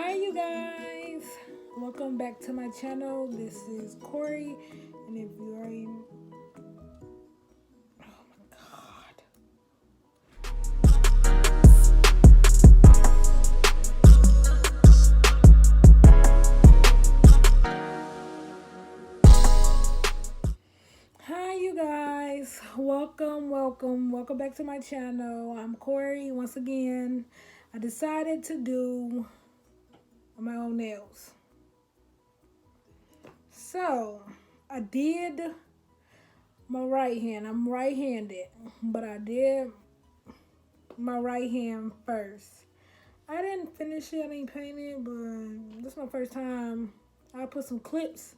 Hi you guys, welcome back to my channel. This is Coriee, and if you are in, oh my god, hi you guys, welcome back to my channel. I'm Coriee. Once again, I decided to do my own nails. So I did my right hand. I'm right-handed, but I did my right hand first. I didn't finish it, I didn't paint it, but this is my first time. I put some clips,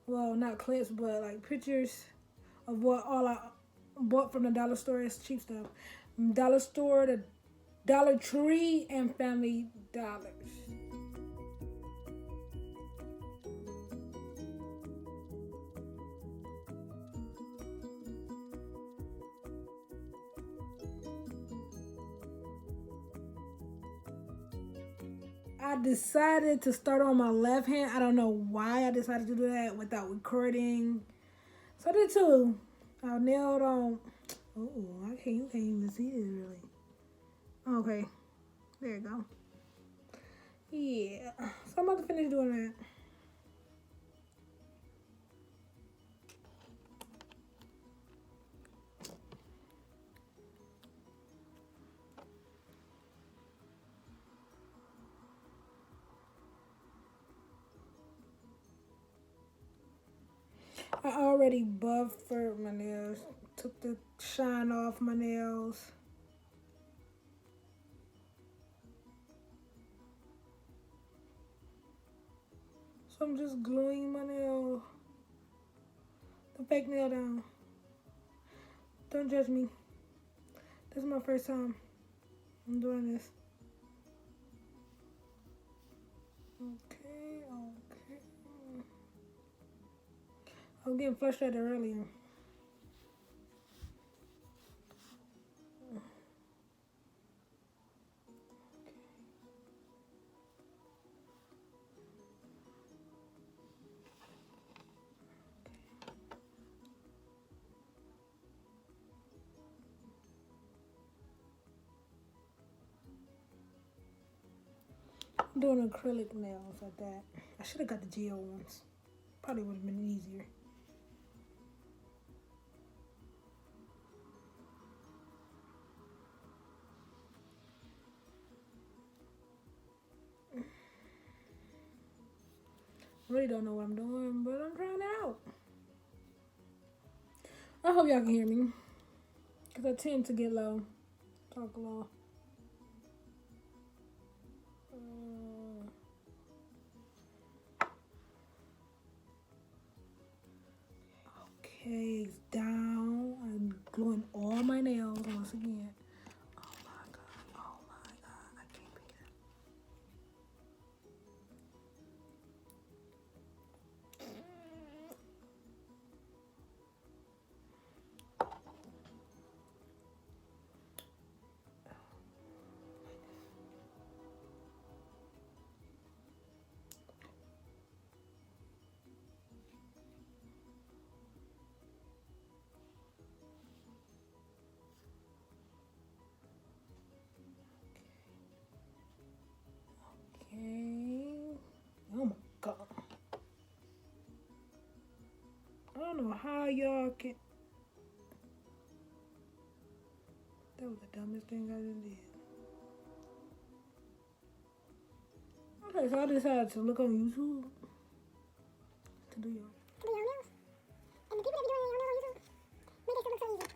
well, not clips, but like pictures of what all I bought from the dollar store. It's cheap stuff. Dollar store, the Dollar Tree, and Family Dollars. I decided to start on my left hand. I don't know why I decided to do that without recording. So I did too. I nailed on. Oh, you can't even see it really. Okay, there you go. Yeah, so I'm about to finish doing that. I already buffered my nails, took the shine off my nails. So I'm just gluing my nail, the fake nail down. Don't judge me. This is my first time I'm doing this. Okay. I was getting frustrated earlier. I'm doing acrylic nails like that. I should have got the gel ones. Probably would have been easier. Really don't know what I'm doing, but I'm trying it out. I hope y'all can hear me, because I tend to get low, talk low. Okay, it's down. I'm gluing all my nails once again. Oh my god, I can't be that. Okay. Oh my god. I don't know how y'all can. That was the dumbest thing I just did. Okay, so I decided to look on YouTube to do your nails. And the people that be doing your nails on YouTube make it look so easy.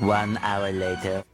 One hour later.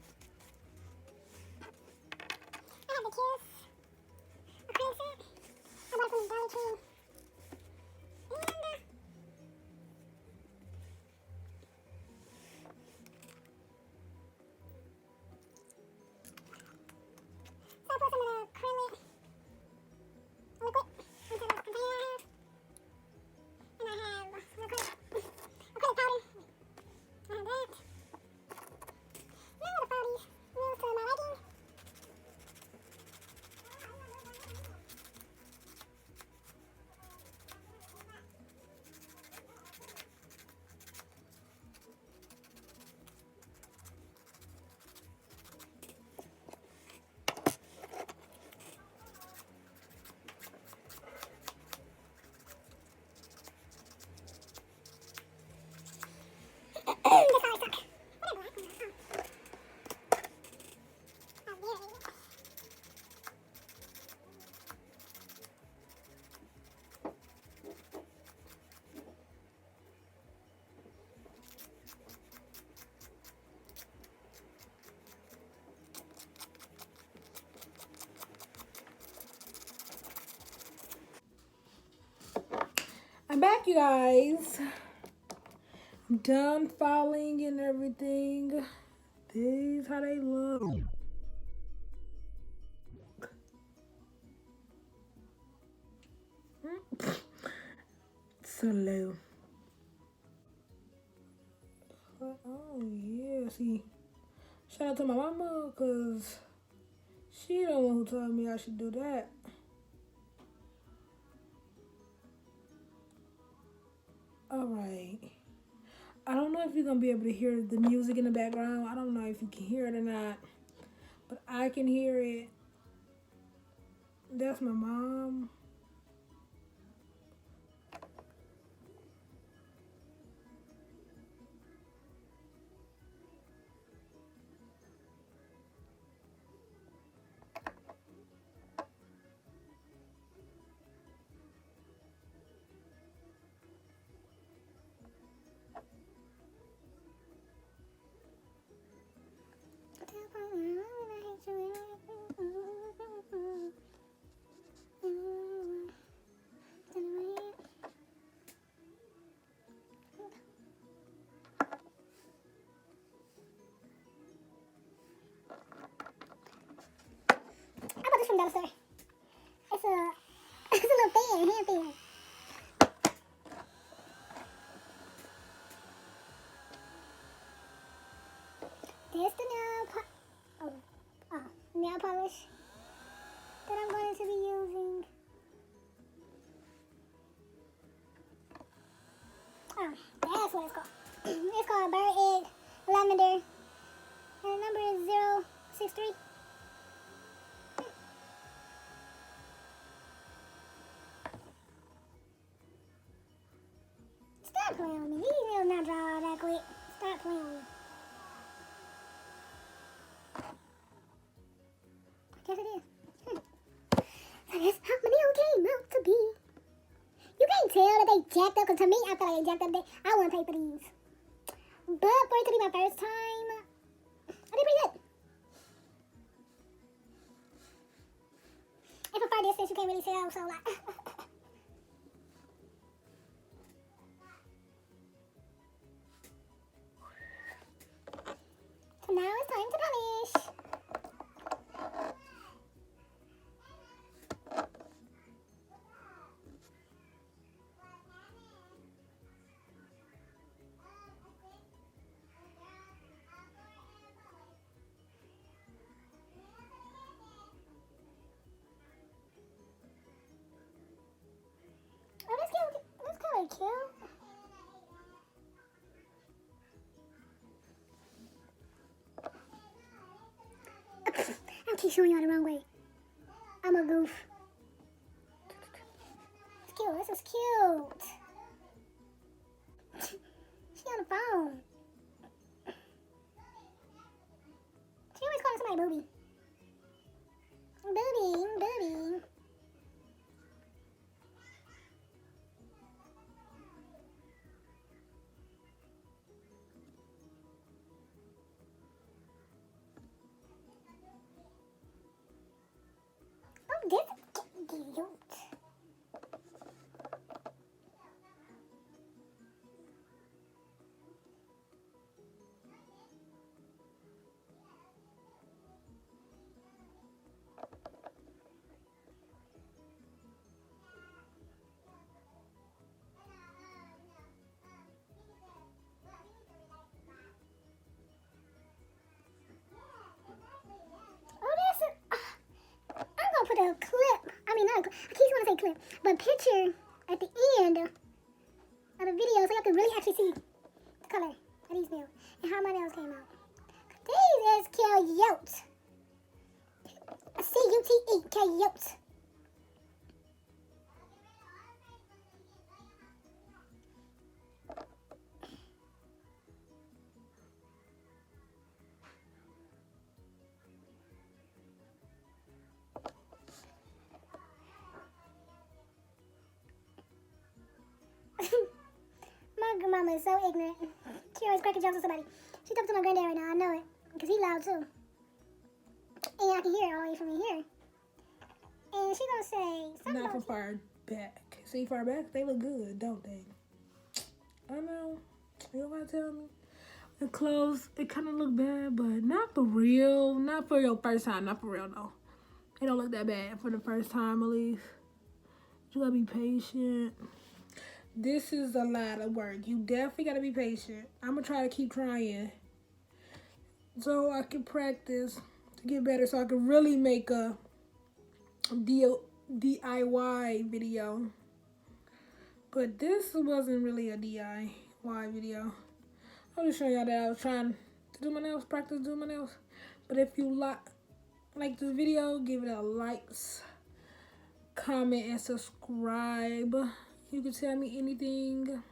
I'm back, you guys. I'm done filing and everything. These how they look. So low. Oh yeah, see. Shout out to my mama, cause she the one who told me I should do that. Alright. I don't know if you're gonna be able to hear the music in the background. I don't know if you can hear it or not. But I can hear it. That's my mom. dollar store. It's a it's a little fan, hand fan. There's the nail polish that I'm going to be using. Oh, that's what it's called. It's called Bird Egg Lavender. And the number is 063. Stop playing with me. These nails not dry all that quick. Stop playing with me. Yes, it is. So that's how my nail came out to be. You can't tell that they jacked up, because to me, I feel like they jacked up. I want to pay for these. But for it to be my first time, I did pretty good. And for far distance, you can't really tell, so like. So now it's time to polish. Oh, that's cute. That's kind of cute. I keep showing y'all the wrong way. I'm a goof. It's cute. This is cute. She on the phone. She always calling somebody booby. Booby, booby. Oh, this is cute. Put a clip, I mean not a clip, I keep want to say clip, but picture at the end of the video so you can really actually see the color of these nails and how my nails came out. These is cute. C-U-T-E, cute. My grandmama is so ignorant. She always cracking jokes with somebody. She talking to my granddad right now. I know it. Because he loud too. And I can hear it all the way from here. And she gonna say something. Not from far back. See, far back, they look good, don't they? I know. You don't gotta tell me. The clothes, it kind of look bad, but not for real. Not for your first time. Not for real, though. It don't look that bad for the first time, at least. You gotta be patient. This is a lot of work. You definitely gotta be patient. I'm gonna try to keep trying so I can practice to get better, so I can really make a DIY video. But this wasn't really a DIY video. I'll just show y'all that I was trying to do my nails, practice doing my nails. But if you like this video, give it a like, comment, and subscribe. You can tell me anything